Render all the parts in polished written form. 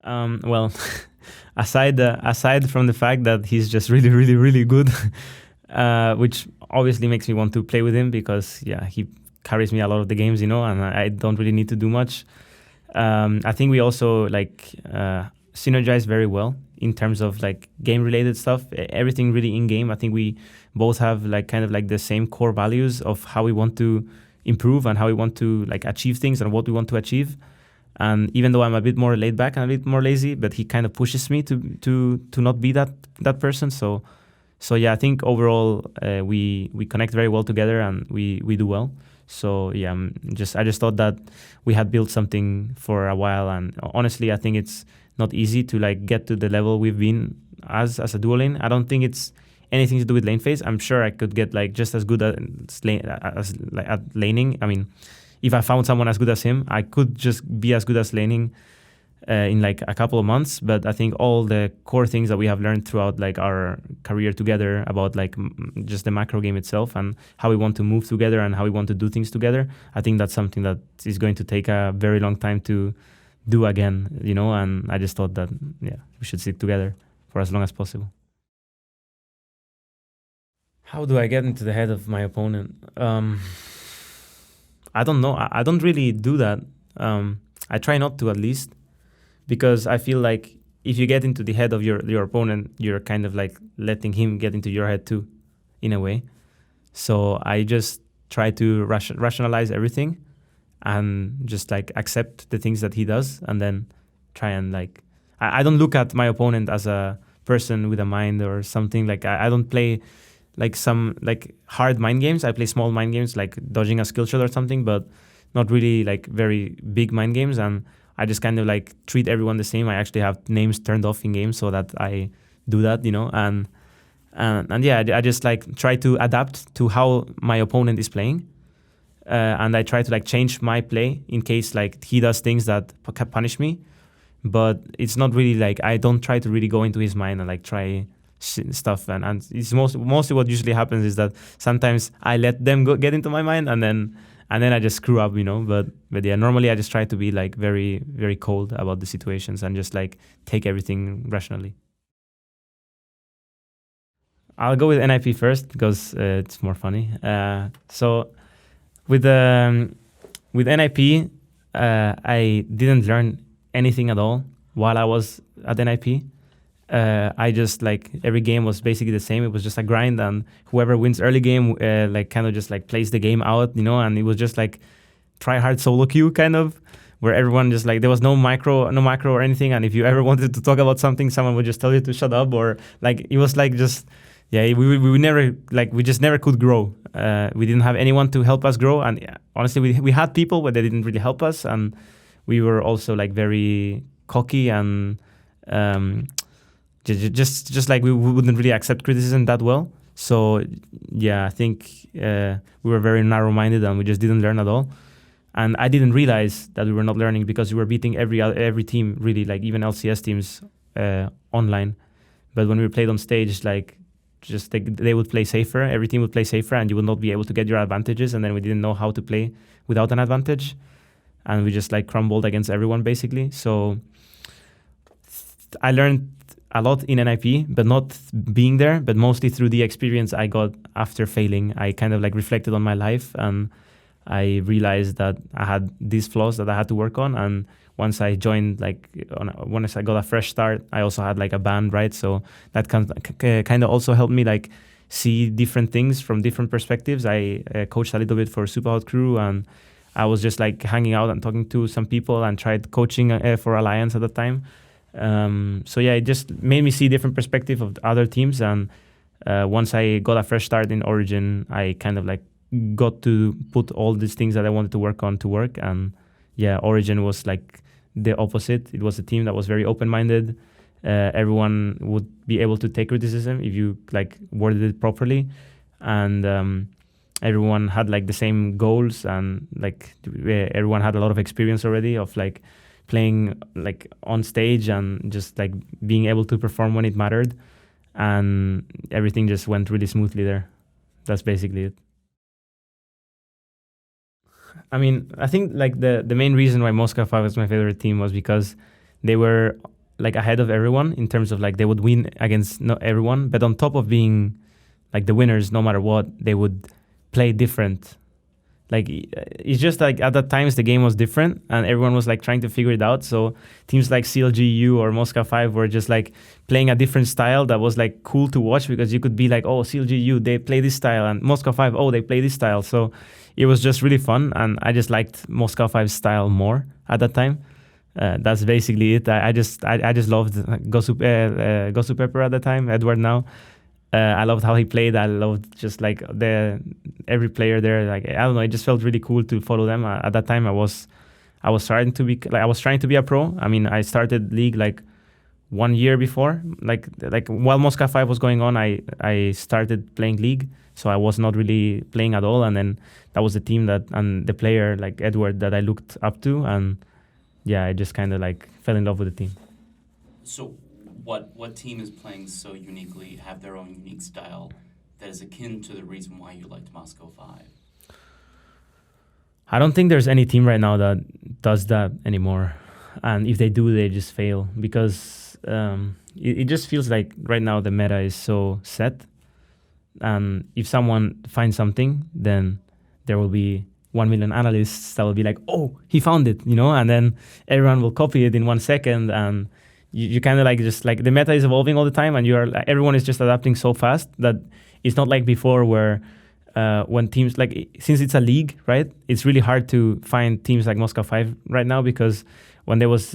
Well, aside from the fact that he's just really, really, really good, which obviously makes me want to play with him because yeah, he carries me a lot of the games, and I don't really need to do much. I think we also synergize very well in terms of like game related stuff. Everything really in game. I think we both have like kind of like the same core values of how we want to improve and how we want to like achieve things and what we want to achieve. And even though I'm a bit more laid back and a bit more lazy, but he kind of pushes me to not be that person. So yeah, I think overall we connect very well together and we do well. So yeah, I just thought that we had built something for a while, and honestly, I think it's not easy to like get to the level we've been as a duo lane. I don't think it's anything to do with lane phase. I'm sure I could get like just as good at laning. I mean, if I found someone as good as him, I could just be as good as laning in like a couple of months. But I think all the core things that we have learned throughout like our career together about like just the macro game itself and how we want to move together and how we want to do things together, I think that's something that is going to take a very long time to do again, and I just thought that, yeah, we should stick together for as long as possible. How do I get into the head of my opponent? I don't know. I don't really do that. I try not to, at least, because I feel like if you get into the head of your opponent, you're kind of like letting him get into your head too, in a way. So I just try to rationalize everything and just like accept the things that he does, and then try and like I don't look at my opponent as a person with a mind or something. Like I don't play like some like hard mind games. I play small mind games like dodging a skill shot or something, but not really like very big mind games. And I just kind of like treat everyone the same. I actually have names turned off in game so that I do that, and yeah, I just like try to adapt to how my opponent is playing, and I try to like change my play in case like he does things that can punish me. But it's not really like I don't try to really go into his mind and like try stuff, and it's mostly what usually happens is that sometimes I let them get into my mind, and then I just screw up, but yeah, normally I just try to be like very, very cold about the situations and just like take everything rationally. I'll go with NiP first because it's more funny. So with with NiP, I didn't learn anything at all while I was at NiP. I just like every game was basically the same. It was just a grind, and whoever wins early game, like kind of just like plays the game out, and it was just like try hard solo queue kind of, where everyone just like there was no macro or anything. And if you ever wanted to talk about something, someone would just tell you to shut up, or like it was like just yeah, we never like we just never could grow. We didn't have anyone to help us grow, and honestly, we had people, but they didn't really help us, and we were also like very cocky and. Just like we wouldn't really accept criticism that well. So yeah, I think we were very narrow-minded and we just didn't learn at all. And I didn't realize that we were not learning because we were beating every team, really, like even LCS teams online. But when we played on stage, like just they would play safer. Every team would play safer, and you would not be able to get your advantages. And then we didn't know how to play without an advantage, and we just like crumbled against everyone basically. So I learned a lot in NiP, but not being there, but mostly through the experience I got after failing. I kind of like reflected on my life, and I realized that I had these flaws that I had to work on. And once I joined, like once I got a fresh start, I also had like a band, right? So that kind of also helped me like see different things from different perspectives. I coached a little bit for Super Hot Crew, and I was just like hanging out and talking to some people, and tried coaching for Alliance at the time. So yeah, it just made me see different perspective of other teams. And once I got a fresh start in Origen, I kind of like got to put all these things that I wanted to work on to work. And yeah, Origen was like the opposite. It was a team that was very open-minded. Everyone would be able to take criticism if you like worded it properly, and everyone had like the same goals, and like everyone had a lot of experience already of like playing like on stage and just like being able to perform when it mattered, and everything just went really smoothly there. That's basically it. I mean, I think like the main reason why Moscow 5 was my favorite team was because they were like ahead of everyone in terms of like they would win against not everyone, but on top of being like the winners, no matter what, they would play different. Like it's just like at that times the game was different and everyone was like trying to figure it out. So teams like CLGU or Moscow 5 were just like playing a different style that was like cool to watch, because you could be like, oh, CLGU, they play this style, and Moscow 5, oh, they play this style. So it was just really fun, and I just liked Moscow 5's style more at that time. That's basically it. I just loved Gosu Pepper at the time, Edward now. I loved how he played. I loved just like every player there. Like I don't know, it just felt really cool to follow them. At that time, I was trying to be a pro. I mean, I started League like 1 year before. Like while Moscow 5 was going on, I started playing League. So I was not really playing at all. And then that was the team and the player like Edward that I looked up to. And yeah, I just kind of like fell in love with the team. So what team is playing so uniquely, have their own unique style that is akin to the reason why you liked Moscow 5? I don't think there's any team right now that does that anymore. And if they do, they just fail, because it just feels like right now the meta is so set. And if someone finds something, then there will be 1 million analysts that will be like, oh, he found it, and then everyone will copy it in 1 second. And you kind of like just like the meta is evolving all the time, and everyone is just adapting so fast that it's not like before where when teams like, since it's a league, right, it's really hard to find teams like Moscow 5 right now, because when there was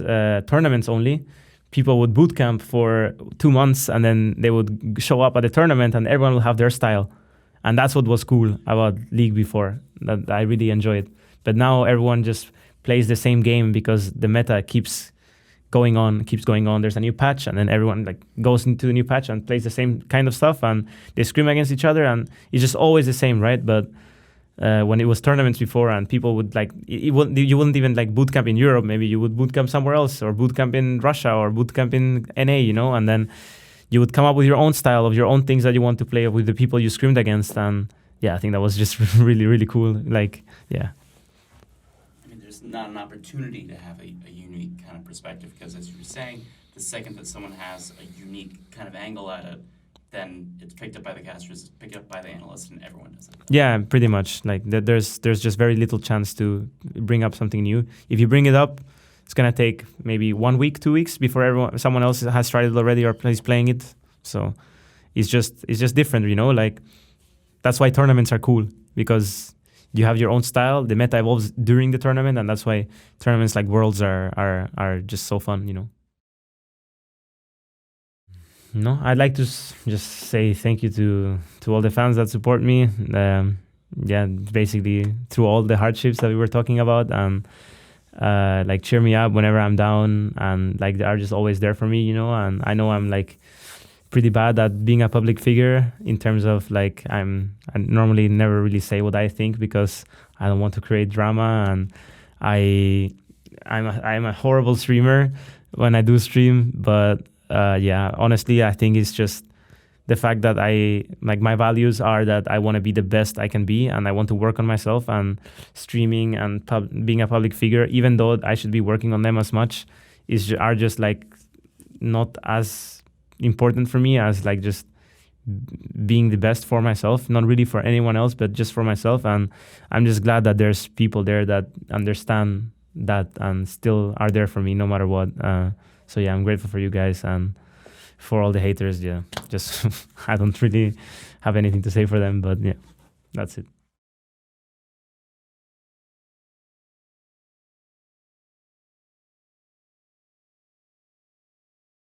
tournaments only, people would bootcamp for 2 months and then they would show up at the tournament and everyone will have their style. And that's what was cool about League before, that I really enjoyed. But now everyone just plays the same game because the meta keeps going on. There's a new patch, and then everyone like goes into the new patch and plays the same kind of stuff, and they scream against each other, and it's just always the same, right? But when it was tournaments before, and people would like, you wouldn't even like bootcamp in Europe. Maybe you would bootcamp somewhere else, or bootcamp in Russia, or bootcamp in NA, and then you would come up with your own style of your own things that you want to play with the people you screamed against. And yeah, I think that was just really, really cool. Like, yeah. I mean, there's not an opportunity to have a unique kind of perspective, because as you were saying, the second that someone has a unique kind of angle at it, then it's picked up by the casters, it's picked up by the analysts, and everyone does it. Yeah, pretty much. Like there's just very little chance to bring up something new. If you bring it up, it's gonna take maybe 1 week, 2 weeks before someone else has tried it already or is playing it. So it's just different, Like that's why tournaments are cool, because you have your own style. The meta evolves during the tournament, and that's why tournaments like Worlds are just so fun, No, I'd like to just say thank you to all the fans that support me. Basically through all the hardships that we were talking about, and like cheer me up whenever I'm down, and like they are just always there for me, And I know I'm like pretty bad at being a public figure in terms of like I normally never really say what I think, because I don't want to create drama, and I'm a horrible streamer when I do stream, but honestly, I think it's just the fact that my values are that I want to be the best I can be, and I want to work on myself, and streaming and being a public figure, even though I should be working on them as much, are just like not as important for me as like just being the best for myself, not really for anyone else, but just for myself. And I'm just glad that there's people there that understand that and still are there for me no matter what. So yeah, I'm grateful for you guys, and for all the haters, just I don't really have anything to say for them, but yeah, that's it.